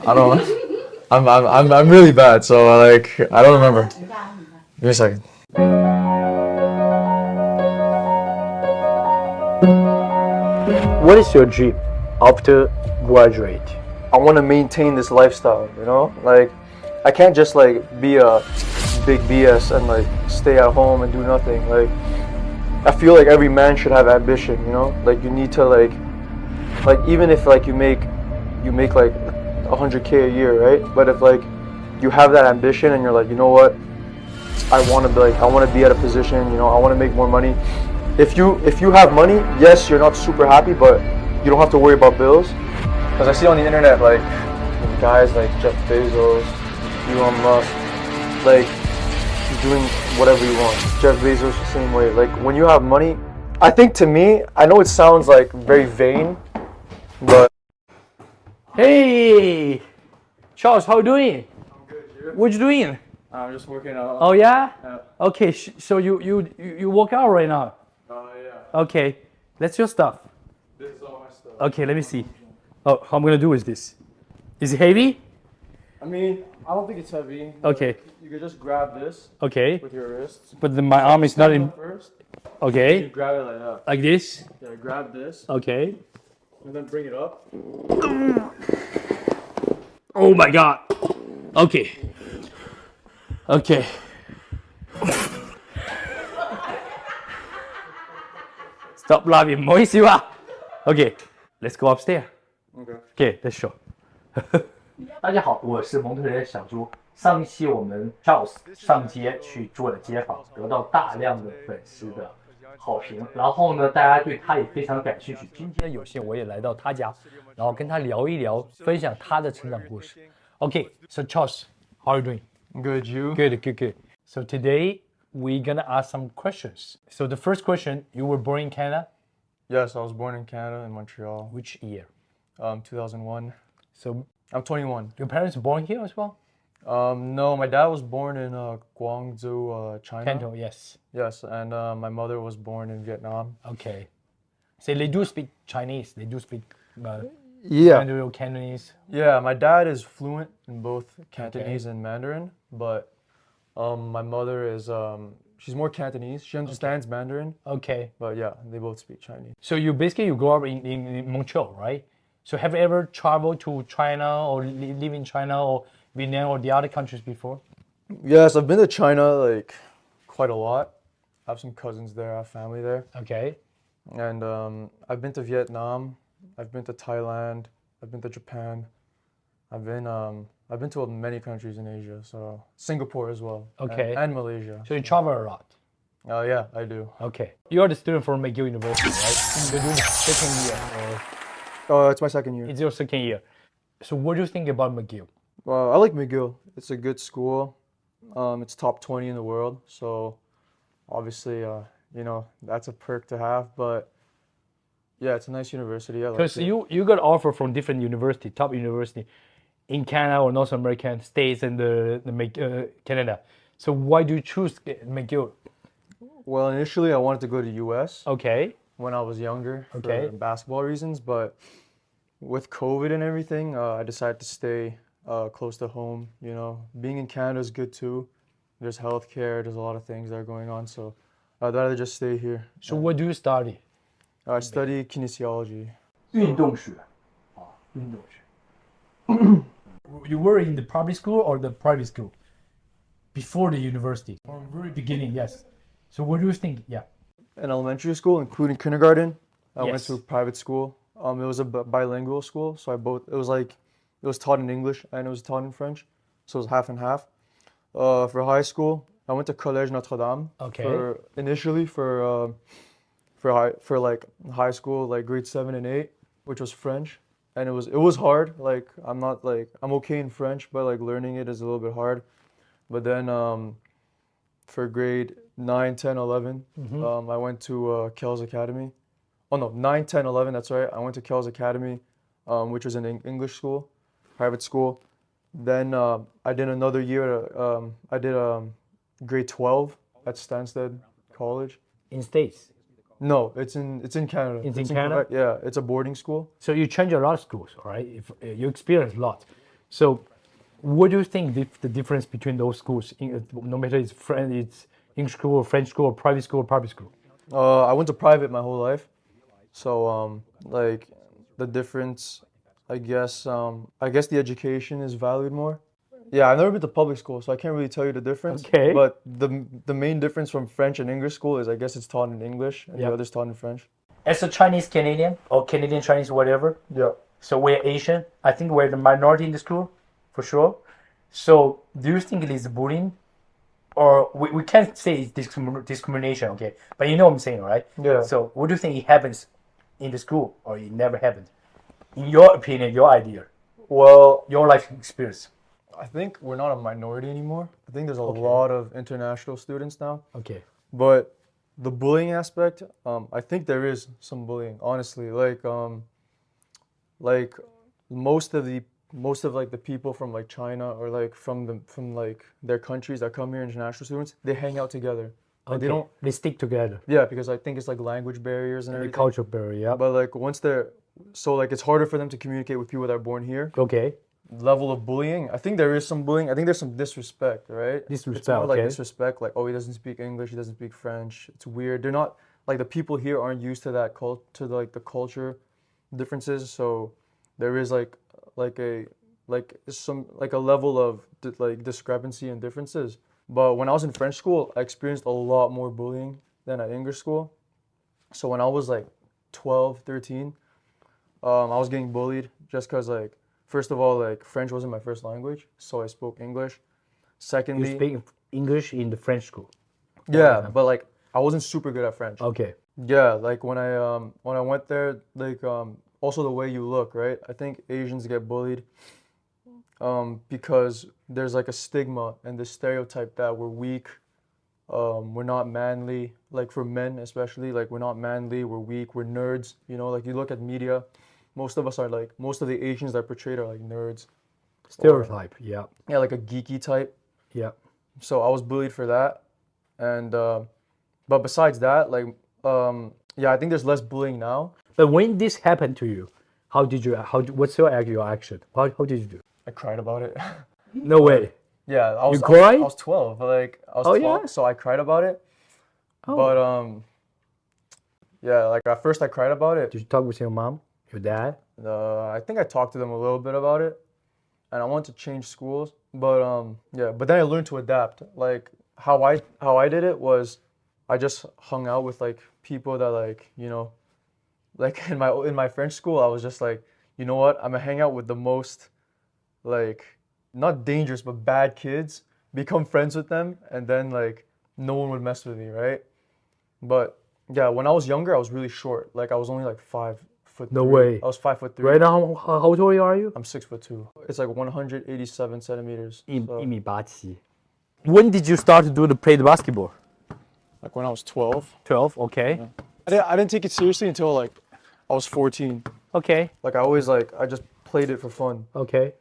I don't. I'm really bad. So like I don't remember. Give me a second. What is your dream after graduate? I want to maintain this lifestyle, you know? Like, I can't just like be a big BS and like stay at home and do nothing. Like, I feel like every man should have ambition, you know? Like, you need to like even if like you make like 100K a year, right? But if like you have that ambition and you're like, you know what? I want to be at a position, you know, I want to make more money. If you have money, yes, you're not super happy, but you don't have to worry about bills. Because I see on the internet, like, guys like Jeff Bezos, Elon Musk, like, doing whatever you want. Jeff Bezos the same way. Like, when you have money, I think to me, I know it sounds like very vain, but... Hey! Charles, how you doing? I'm good, you? What you doing? I'm just working out. Oh, yeah? Yeah. Okay, so you work out right now? Yeah. Okay, that's your stuff. This is all my stuff. Okay, let me see. Oh, how I'm gonna do is this. Is it heavy? I mean, I don't think it's heavy. Okay. You could just grab this Okay. with your wrists. But then my arm is not in. First, you Okay. grab it like that. Like this? Yeah, grab this Okay. and then bring it up. Oh my god. Okay. Okay. Stop laughing, 唔好意思啊。Okay, let's go upstairs. Okay. Okay, let's show. 大家好，我是蒙特利尔小猪。上一期我们 Charles 上街去做了街访，得到大量的粉丝的好评。然后呢，大家对他也非常感兴趣。今天有幸我也来到他家，然后跟他聊一聊，分享他的成长故事。Okay, so Charles, how are you doing? Good, you? Good. So today we're gonna ask some questions. So the first question, you were born in Canada? Yes, I was born in Canada, in Montreal. Which year? 2001. So I'm 21. your parents born here as well? No, my dad was born in Guangzhou, China. Canton, yes. Yes, and my mother was born in Vietnam. Okay. So they do speak Chinese. They do speak Yeah. Mandarin or Cantonese. Yeah, my dad is fluent in both Cantonese and Mandarin, but my mother is she's more Cantonese. She understands Mandarin, Okay. but yeah, they both speak Chinese. So you grew up in Montreal, right? So have you ever traveled to China or live in China or Vietnam or the other countries before? Yes, I've been to China like quite a lot. I have some cousins there, I have family there. Okay. And I've been to Vietnam, I've been to Thailand, I've been to Japan. I've been to many countries in Asia, so Singapore as well. Okay. And Malaysia. So you travel a lot. Yeah, I do. Okay. You are the student from McGill University, right? You're doing the second year, or Oh, it's my second year. it's your second year. So what do you think about McGill? Well, I like McGill. It's a good school. It's top 20 in the world, so obviously, you know, that's a perk to have. But yeah, it's a nice university. I like Because it. you got offer from different university, top university, in Canada or North American states and Canada. So why do you choose McGill? Well, initially I wanted to go to US Okay. when I was younger Okay. for basketball reasons, but with COVID and everything, I decided to stay close to home. You know, being in Canada is good too. There's healthcare, there's a lot of things that are going on, so I'd rather just stay here. So what do you study? I study kinesiology. 运动学. You were in the public school or the private school? Before the university? Or very beginning, yes. So what do you think? Yeah. In elementary school, including kindergarten, I went Yes. to a private school. It was a bilingual school, so it was taught in English and it was taught in French, so it was half and half. For high school, I went to Collège Notre Dame. Okay. Initially for like high school, like grade 7 and 8, which was French, and it was hard. Like I'm okay in French, but like learning it is a little bit hard. But then for grade 9, 10, 11, I went to Kells Academy. Oh no, 9, 10, 11, that's right. I went to Kells Academy, which was an English school, private school. Then I did another year. I did grade 12 at Stansted College. In States? No, it's in Canada. It's in Canada? Yeah, it's a boarding school. So you change a lot of schools, all right? If you experience a lot. So, what do you think the difference between those schools, no matter it's English school, or French school, or private school, or public school? I went to private my whole life, so like the difference, I guess the education is valued more. Yeah, I've never been to public school, so I can't really tell you the difference. Okay. But the main difference from French and English school is I guess it's taught in English and Yep. the other's taught in French. As a Chinese Canadian or Canadian Chinese, whatever. Yeah. So we're Asian. I think we're the minority in the school, for sure. So do you think it is bullying? Or we can't say it's discrimination, okay? But you know what I'm saying, right? Yeah. So what do you think it happens in the school or it never happened? In your opinion, your idea, Well, your life experience. I think we're not a minority anymore. I think there's a lot of international students now. Okay. But the bullying aspect, I think there is some bullying, honestly. Like most of like the people from like China or like from like their countries that come here, international students, they hang out together. Like Okay. They stick together. yeah, because I think it's like language barriers and The everything. culture barrier, yeah. But like once they're so like it's harder for them to communicate with people that are born here. Okay. Level of bullying, I think there is some bullying. I think there's some disrespect, right? Disrespect, It's more like okay. disrespect, like, oh, he doesn't speak English, he doesn't speak French. It's weird. They're not like the people here aren't used to that like the culture differences. So there is like a level of like discrepancy and differences. But when I was in French school, I experienced a lot more bullying than at English school. So when I was like 12, 13, I was getting bullied just because like first of all, like French wasn't my first language, so I spoke English. You Secondly, speak English in the French school. yeah, but like I wasn't super good at French. Okay. Yeah, like when I went there, like also the way you look, right? I think Asians get bullied because there's like a stigma and the stereotype that we're weak, we're not manly, like for men especially, like we're not manly, we're weak, we're nerds, you know, like you look at media, most of the Asians that are portrayed are like nerds. Stereotype, yeah. Yeah, like a geeky type. Yeah. So I was bullied for that. And but besides that, like yeah, I think there's less bullying now. But when this happened to you, what's your action? How did you do? I cried about it. No way. Yeah, You cried? I was 12, but like I was Oh, 12, yeah? so I cried about it. Oh. But yeah, like at first I cried about it. Did you talk with your mom, your dad? I think I talked to them a little bit about it, and I wanted to change schools. But yeah, but then I learned to adapt. Like how I did it was, I just hung out with like people that like, you know, like in my French school, I was just like, you know what, I'm gonna hang out with the most like not dangerous but bad kids, become friends with them, and then like no one would mess with me, right? But yeah, when I was younger, I was really short. Like I was only like 5'3". No way. I was 5'3". Right now, how tall are you? I'm 6'2". It's like 187 centimeters. So, 1.87. When did you start to play the basketball? like when I was 12. 12, okay. I didn't take it seriously until like I was 14. Okay, Like I just played it for fun. okay.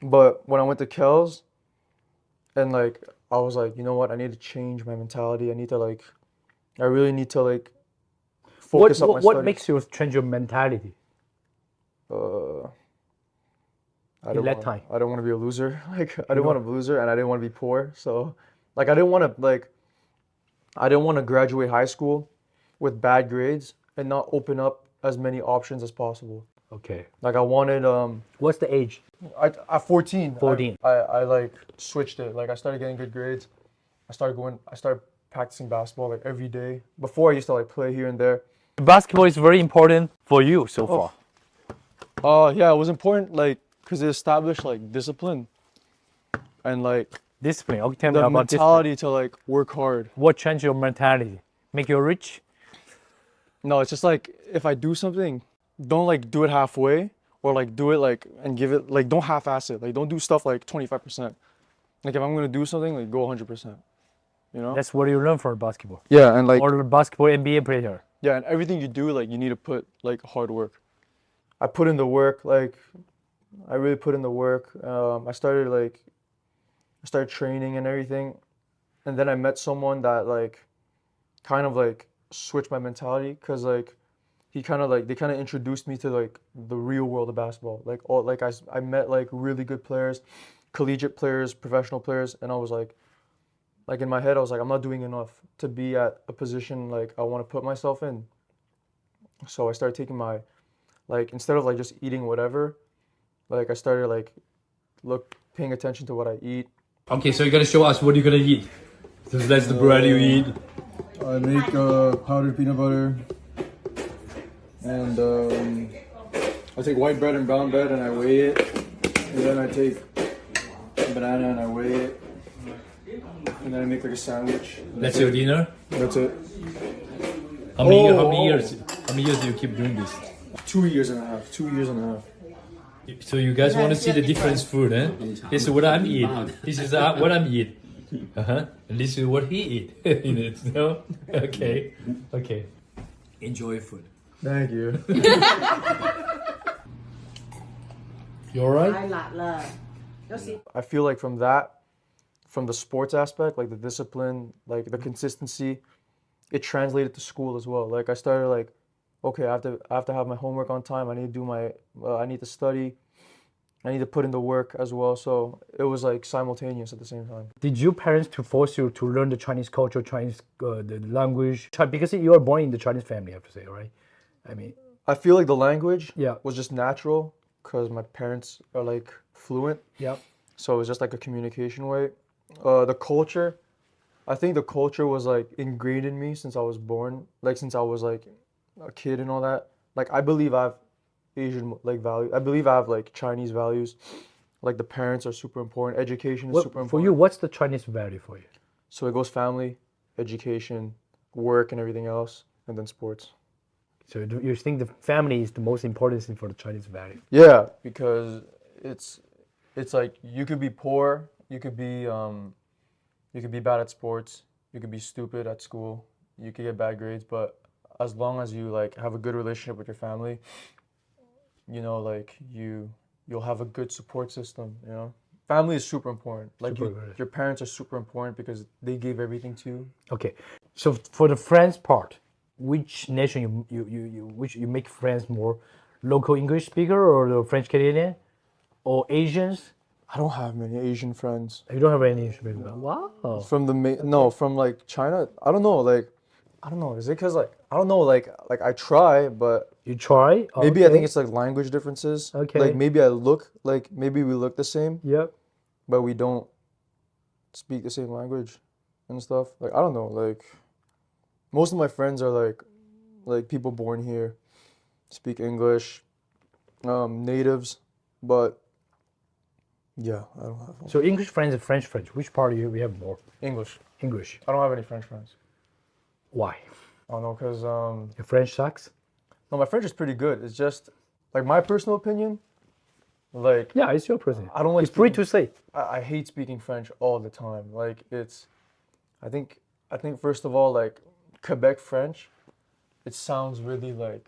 But when I went to Kells, and like I was like, you know what, I need to change my mentality. I really need to like focus on my What studies. makes you change your mentality? I in don't that wanna, time? I don't want to be a loser. Like I didn't want to be a loser, and I didn't want to be poor. So like I didn't want to graduate high school with bad grades and not open up as many options as possible. Okay. Like I wanted What's the age? at 14. 14. I like switched it. Like I started getting good grades. I started practicing basketball like every day. Before I used to like play here and there. Basketball is very important for you so far. Yeah, it was important like because it established like discipline and like Discipline. Okay, tell me the about discipline. mentality to like work hard. What changed your mentality? Make you rich? No, it's just like if I do something, don't like do it halfway or like do it like and give it like don't half-ass it. Like don't do stuff like 25%. Like if I'm gonna do something, like go 100%. You know? That's what you learn from basketball. Yeah, and like Or the basketball NBA player. yeah, and everything you do, like you need to put like hard work. I put in the work, like I really put in the work. I started training and everything, and then I met someone that like kind of like switched my mentality because like they kind of introduced me to like the real world of basketball. I met like really good players, collegiate players, professional players, and I was like in my head I was like I'm not doing enough to be at a position like I want to put myself in. So I started taking my instead of like just eating whatever, like I started like paying attention to what I eat. Okay, so you gotta show us what you're gonna eat. So that's the bread you eat. I make powdered peanut butter, and I take white bread and brown bread and I weigh it, and then I take a banana and I weigh it, and then I make like a sandwich. That's your dinner? That's it. How many years do you keep doing this? 2 years and a half. 2 years and a half. So you guys want to see the different food, eh? This is what I'm eating. This is what I'm eating. And this is what he eat. No? Okay. Okay. Enjoy food. Thank you. You alright? I feel like from the sports aspect, like the discipline, like the consistency, it translated to school as well. Like I started like, okay, I have to have my homework on time. I need to do I need to study. I need to put in the work as well. So it was like simultaneous at the same time. Did your parents to force you to learn the Chinese culture, the language? Because you are born in the Chinese family, I have to say, right? I mean, I feel like the language Yeah. was just natural because my parents are like fluent. yeah. So it was just like a communication way. The culture, I think the culture was like ingrained in me since I was born, like since I was like a kid and all that. Like I believe I have Asian like value. I believe I have like Chinese values. Like the parents are super important. Education is super important. For you, what's the Chinese value for you? So it goes family, education, work, and everything else, and then sports. So you think the family is the most important thing for the Chinese value? Yeah, because it's like you could be poor, you could be bad at sports, you could be stupid at school, you could get bad grades, but as long as you like have a good relationship with your family, you know, like you'll have a good support system, you know. Family is super important. Like your parents are super important because they gave everything to you. Okay, so for the friends part, which nation you make friends more, local English speaker or the French Canadian, or Asians? I don't have many Asian friends. You don't have any Asian friends? Wow. From like China. I don't know. Is it because like I don't know. Like I try, but You try? maybe I think it's like language differences. Okay. Like maybe we look the same, Yep. but we don't speak the same language and stuff. Like I don't know. Like most of my friends are like people born here, speak English, natives, but yeah, I don't have one. So English friends and French friends, which part do you have more? English. English. I don't have any French friends. Why? I don't know, cause Your French sucks? no, my French is pretty good. It's just like my personal opinion. Like Yeah, it's your person. I don't like. It's free speaking- to say. I hate speaking French all the time. Like I think first of all, like Quebec French, it sounds really like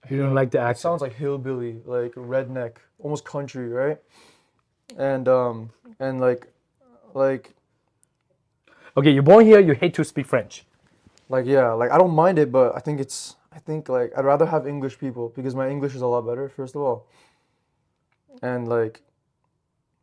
You don't like the it accent. sounds like hillbilly, like redneck, almost country, right? And like Okay, you're born here, you hate to speak French. yeah, like I don't mind it, but I think like I'd rather have English people because my English is a lot better, first of all. And like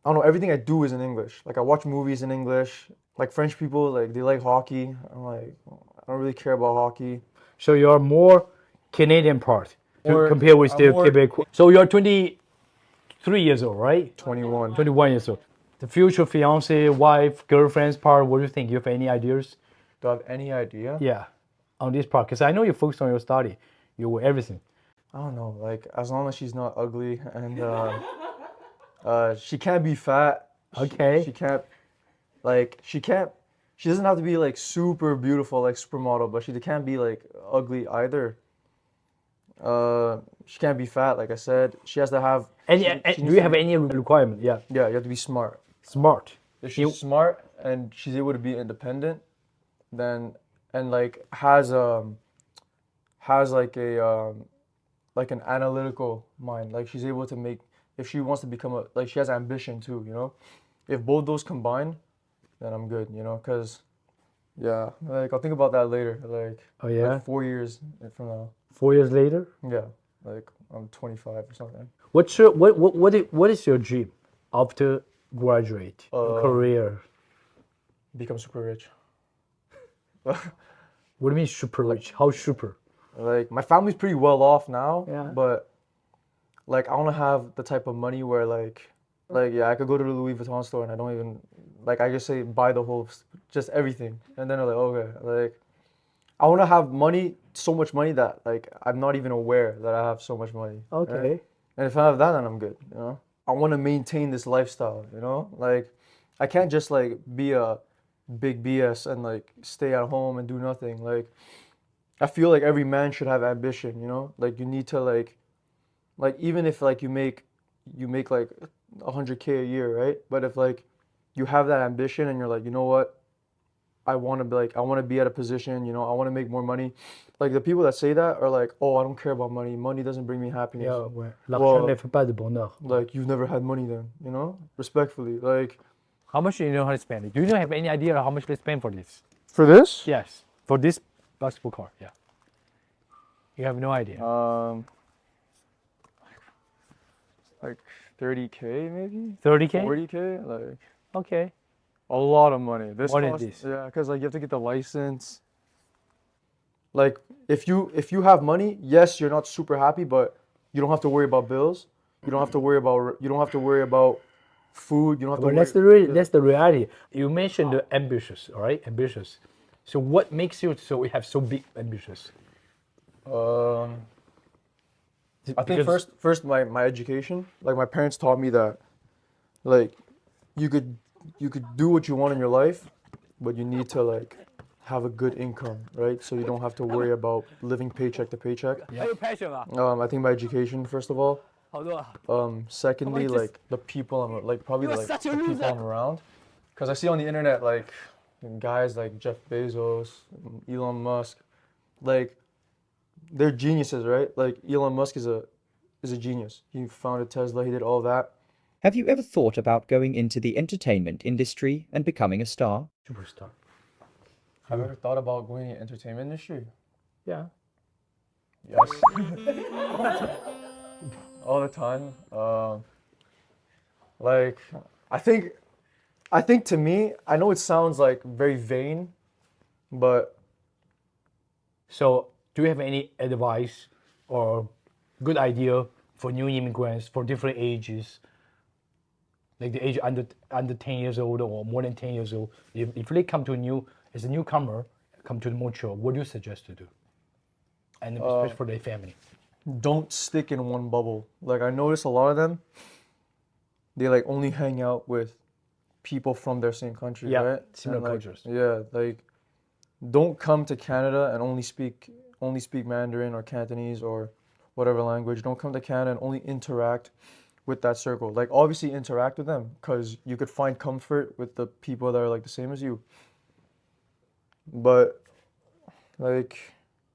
I don't know, everything I do is in English. Like I watch movies in English. Like French people, like they like hockey. I'm like, I don't really care about hockey. So you're more Canadian part Or compared with I'm the more- Quebec. So you're 23 years old, right? 21. 21 years old. The future fiance, wife, girlfriend's part, what do you think? You have any ideas? Do I have any idea? Yeah, on this part. Because I know you focused on your study. You were everything. I don't know. Like as long as she's not ugly and she can't be fat. Okay. She doesn't have to be like super beautiful, like supermodel, but she can't be like ugly either. She can't be fat, like I said. She has to have. Do you have any requirement? Yeah. Yeah, you have to be smart. Smart. If she's smart and she's able to be independent, then and like has like an analytical mind. Like she's able to make. If she wants to become she has ambition too, you know. If both those combine, then I'm good, you know. Cause, yeah, like I'll think about that later. Like, Oh yeah. like 4 years from now. 4 years later? Yeah, like I'm 25 or something. What is your dream after graduate career? Become super rich. What do you mean super rich? How super? Like my family's pretty well off now, Yeah. but like I want to have the type of money where like yeah, I could go to the Louis Vuitton store and I don't even like I just say buy the whole just everything, and then they're like okay, like I want to have money, so much money that like I'm not even aware that I have so much money. Okay. Right? And if I have that, then I'm good. You know, I want to maintain this lifestyle. You know, like I can't just like be a big BS and like stay at home and do nothing. Like I feel like every man should have ambition. You know, like you need to like even if like you make like 100K a year, right? But if like you have that ambition and you're like, you know what? I want to be at a position, you know, I want to make more money. Like the people that say that are like, oh, I don't care about money. Money doesn't bring me happiness. Yeah, ouais. L'argent ne fait pas de bonheur. Like you've never had money then, you know? Respectfully. Like How much do you know how to spend? Do you have any idea how much they spend for this? for this? Yes. For this basketball card, yeah. You have no idea. Like 30K maybe? 30K? 40K? Like Okay. a lot of money. This What is costs, this? yeah, because like you have to get the license. Like if you have money, yes, you're not super happy, but you don't have to worry about bills. You don't have to worry about food. You don't have to But worry. that's the reality. You mentioned the ambitious, all right? Ambitious. So what makes you so we have so big ambitious? I think first my education. Like my parents taught me that like you could do what you want in your life, but you need to like have a good income, right? So you don't have to worry about living paycheck to paycheck. I think my education first of all. Secondly, like the people I'm like probably like the people I'm around, because I see on the internet like guys like Jeff Bezos, Elon Musk, like they're geniuses, right? Like Elon Musk is a genius. He founded Tesla. He did all that. Have you ever thought about going into the entertainment industry and becoming a star? Superstar. Have you ever thought about going in the entertainment industry? Yeah. Yes. All the time. Like I think to me, I know it sounds like very vain, but So do you have any advice or good idea for new immigrants for different ages? Like the age under 10 years old or more than 10 years old. If they come to as a newcomer, come to the Montreal, what do you suggest to do? And especially for their family. don't stick in one bubble. Like I notice a lot of them, they like only hang out with people from their same country, Yeah, right? similar And, like, cultures. Yeah, like don't come to Canada and only speak Mandarin or Cantonese or whatever language. Don't come to Canada and only interact with that circle. Like obviously interact with them because you could find comfort with the people that are like the same as you. But like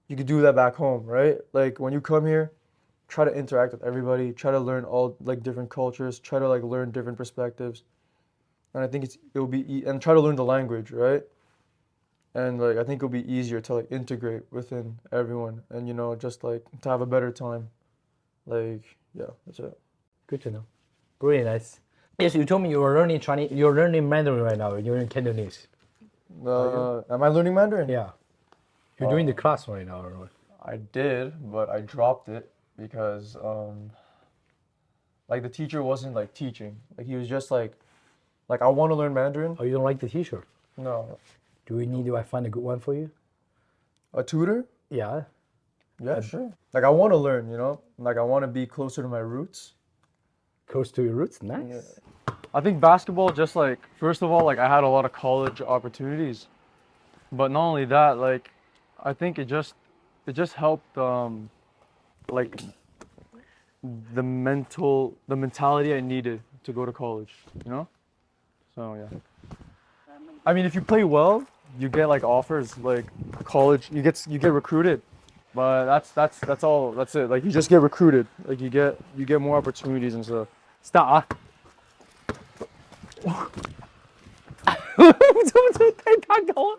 you could do that back home, right? Like when you come here, try to interact with everybody, try to learn all like different cultures, try to like learn different perspectives. And I think and try to learn the language, right? And like I think it'll be easier to like integrate within everyone and just like to have a better time. Like yeah, that's it. Good to know. Really nice. Yes, you told me you were learning Chinese. You're learning Mandarin right now. You're in Cantonese. Am I learning Mandarin? Yeah. You're doing the class right now, or what? I did, but I dropped it because like the teacher wasn't like teaching. Like he was just like I want to learn Mandarin. Oh, you don't like the teacher? No. Do I find a good one for you? A tutor? Yeah. Yeah, sure. Like I want to learn, like I want to be closer to my roots. Close to your roots. Nice. Yeah. I think basketball just like first of all like I had a lot of college opportunities. But not only that, like I think it just helped like the mentality I needed to go to college, So yeah. I mean, if you play well, you get like offers like college, you get recruited. But that's all. That's it. Like you just get recruited. Like you get more opportunities and stuff. Stop. 太烫头了。